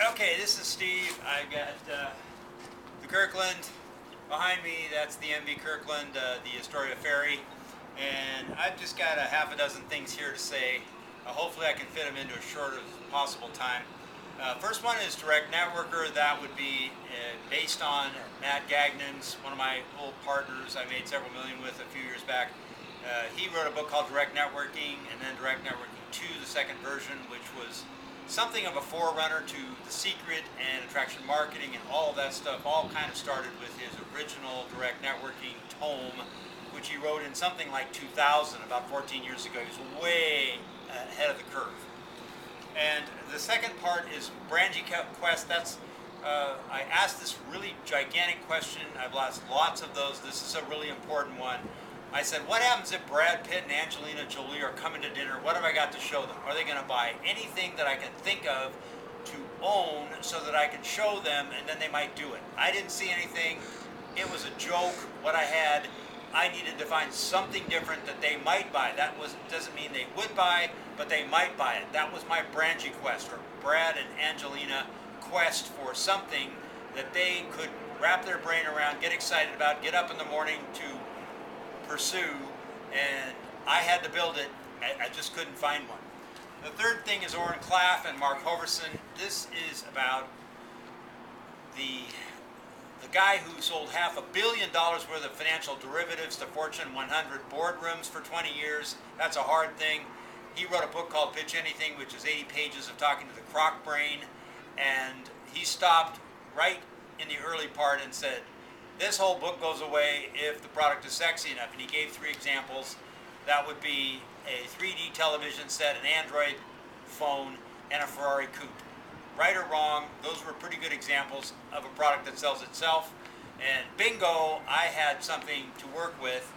Okay, this is Steve. I've got the Kirkland behind me. That's the MV Kirkland, the Astoria Ferry. And I've just got a half a dozen things here to say. Hopefully I can fit them into as short as possible time. First one is Direct Networker. That would be based on Matt Gagnon's, one of my old partners I made several million with a few years back. He wrote a book called Direct Networking, and then Direct Networking 2, the second version, which was something of a forerunner to The Secret and attraction marketing and all of that stuff. All kind of started with his original Direct Networking tome, which he wrote in something like 2000, about 14 years ago. He was way ahead of the curve. And the second part is Brangie Quest. That's I asked this really gigantic question. I've asked lots of those. This is a really important one. I said, what happens if Brad Pitt and Angelina Jolie are coming to dinner? What have I got to show them? Are they going to buy anything that I can think of to own so that I can show them, and then they might do it? I didn't see anything. It was a joke, what I had. I needed to find something different that they might buy. Doesn't mean they would buy, but they might buy it. That was my Brangie quest, or Brad and Angelina quest for something that they could wrap their brain around, get excited about, get up in the morning to pursue, and I had to build it. I just couldn't find one. The third thing is Oren Klaff and Mark Hoverson. This is about the guy who sold $500 million worth of financial derivatives to Fortune 100 boardrooms for 20 years. That's a hard thing. He wrote a book called Pitch Anything, which is 80 pages of talking to the croc brain, and he stopped right in the early part and said, this whole book goes away if the product is sexy enough. And he gave 3 examples. That would be a 3D television set, an Android phone, and a Ferrari coupe. Right or wrong, those were pretty good examples of a product that sells itself. And bingo, I had something to work with.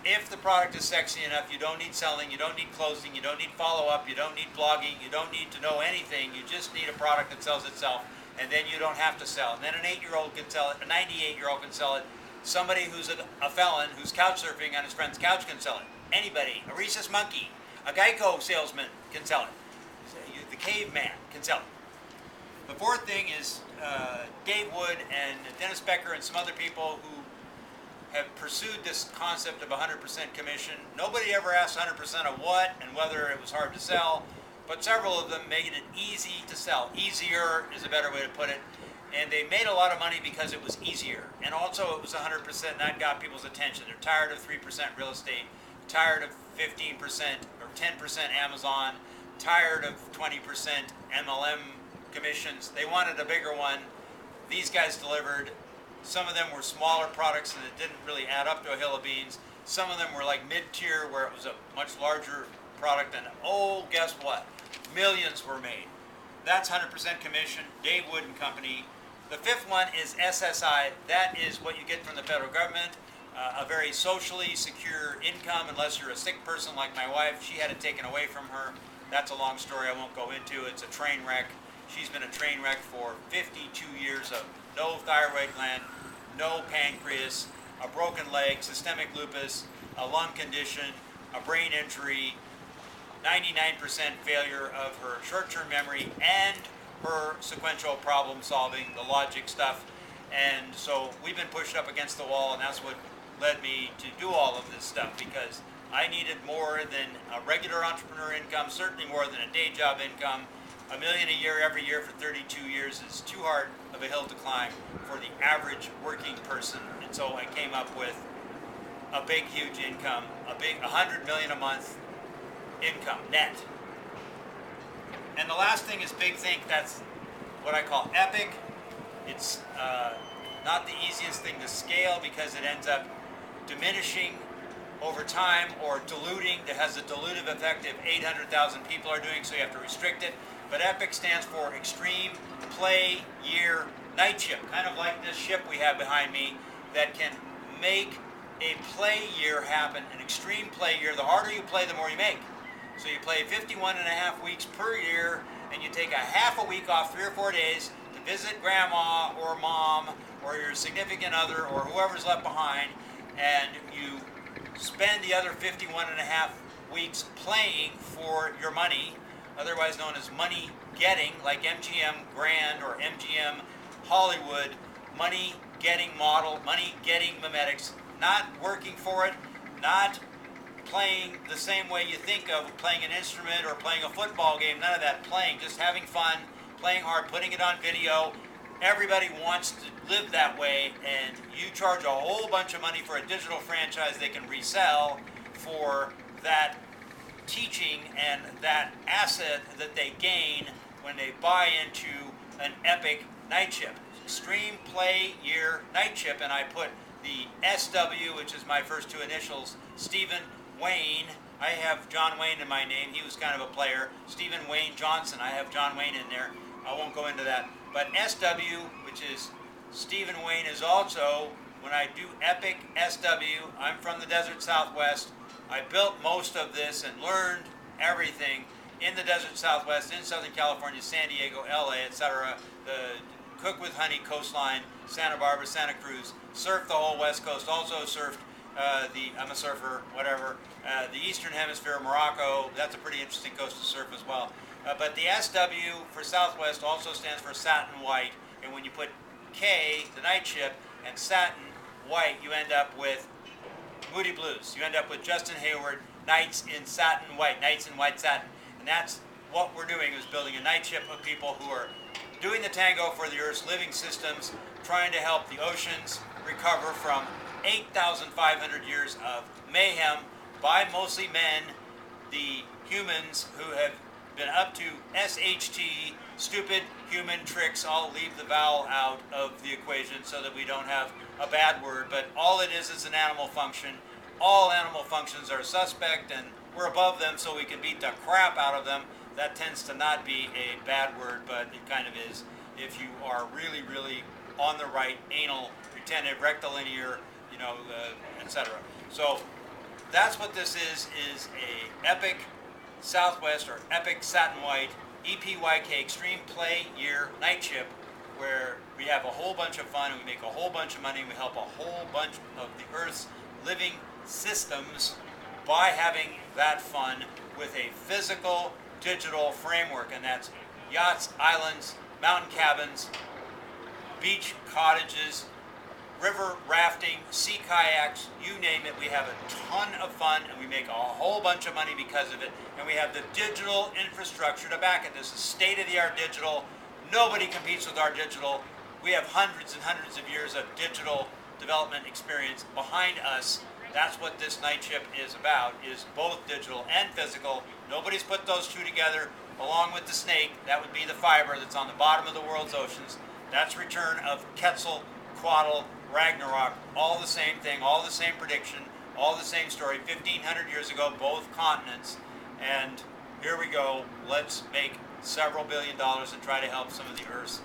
If the product is sexy enough, you don't need selling, you don't need closing, you don't need follow-up, you don't need blogging, you don't need to know anything. You just need a product that sells itself. And then you don't have to sell. And then an 8-year-old can sell it, a 98-year-old can sell it, somebody who's a felon who's couch surfing on his friend's couch can sell it. Anybody, a rhesus monkey, a Geico salesman can sell it. The caveman can sell it. The fourth thing is Dave Wood and Dennis Becker and some other people who have pursued this concept of 100% commission. Nobody ever asked 100% of what and whether it was hard to sell. But several of them made it easy to sell. Easier is a better way to put it. And they made a lot of money because it was easier. And also it was 100%, and that got people's attention. They're tired of 3% real estate, tired of 15% or 10% Amazon, tired of 20% MLM commissions. They wanted a bigger one. These guys delivered. Some of them were smaller products and it didn't really add up to a hill of beans. Some of them were like mid-tier where it was a much larger product, and oh, guess what? Millions were made. That's 100% commission, Dave Wood and Company. The fifth one is SSI. That is what you get from the federal government, a very socially secure income unless you're a sick person like my wife. She had it taken away from her. That's a long story I won't go into. It's a train wreck. She's been a train wreck for 52 years of no thyroid gland, no pancreas, a broken leg, systemic lupus, a lung condition, a brain injury, 99% failure of her short-term memory and her sequential problem solving, the logic stuff. And so we've been pushed up against the wall, and that's what led me to do all of this stuff, because I needed more than a regular entrepreneur income, certainly more than a day job income. $1 million a year every year for 32 years is too hard of a hill to climb for the average working person. And so I came up with a big, huge income, $100 million a month income, net. And the last thing is Big Think. That's what I call epic. It's not the easiest thing to scale because it ends up diminishing over time or diluting. That has a dilutive effect if 800,000 people are doing, so you have to restrict it. But epic stands for Extreme Play Year Night Ship, kind of like this ship we have behind me that can make a play year happen, an extreme play year. The harder you play, the more you make. So you play 51 and a half weeks per year, and you take a half a week off 3 or 4 days to visit grandma or mom or your significant other or whoever's left behind, and you spend the other 51 and a half weeks playing for your money otherwise known as money getting, like MGM Grand or MGM Hollywood, money getting model, money getting mimetics, not working for it, not playing the same way you think of playing an instrument or playing a football game, none of that, playing, just having fun, playing hard, putting it on video. Everybody wants to live that way, and you charge a whole bunch of money for a digital franchise they can resell for that teaching and that asset that they gain when they buy into an epic night chip. Extreme Play Year Night Chip, and I put the SW, which is my first two initials, Stephen Wayne. I have John Wayne in my name. He was kind of a player. Stephen Wayne Johnson. I have John Wayne in there. I won't go into that. But SW, which is Stephen Wayne, is also, when I do epic SW, I'm from the desert Southwest. I built most of this and learned everything in the desert Southwest, in Southern California, San Diego, LA, etc. The Cook with Honey coastline, Santa Barbara, Santa Cruz. Surfed the whole West Coast. Also surfed I'm a surfer, whatever. The Eastern Hemisphere, Morocco. That's a pretty interesting coast to surf as well. But the SW for Southwest also stands for satin white. And when you put K, the night chip, and satin white, you end up with Moody Blues. You end up with Justin Hayward, Nights in Satin White, Nights in White Satin. And that's what we're doing, is building a night chip of people who are doing the tango for the Earth's living systems, trying to help the oceans recover from 8,500 years of mayhem by mostly men, the humans who have been up to SHT, stupid human tricks. I'll leave the vowel out of the equation so that we don't have a bad word, but all it is an animal function. All animal functions are suspect, and we're above them, so we can beat the crap out of them. That tends to not be a bad word, but it kind of is if you are really, really on the right anal, retentive, rectilinear, etc. So that's what this is a epic Southwest or epic satin white EPYK Extreme Play Year Night Chip, where we have a whole bunch of fun and we make a whole bunch of money and we help a whole bunch of the Earth's living systems by having that fun with a physical digital framework, and that's yachts, islands, mountain cabins, beach cottages, river rafting, sea kayaks, you name it. We have a ton of fun and we make a whole bunch of money because of it, and we have the digital infrastructure to back it. This is state-of-the-art digital. Nobody competes with our digital. We have hundreds and hundreds of years of digital development experience behind us. That's what this night chip is about, is both digital and physical. Nobody's put those two together along with the snake. That would be the fiber that's on the bottom of the world's oceans. That's return of Quetzalcoatl, Ragnarok, all the same thing, all the same prediction, all the same story, 1,500 years ago, both continents. And here we go. Let's make several $billions and try to help some of the Earth's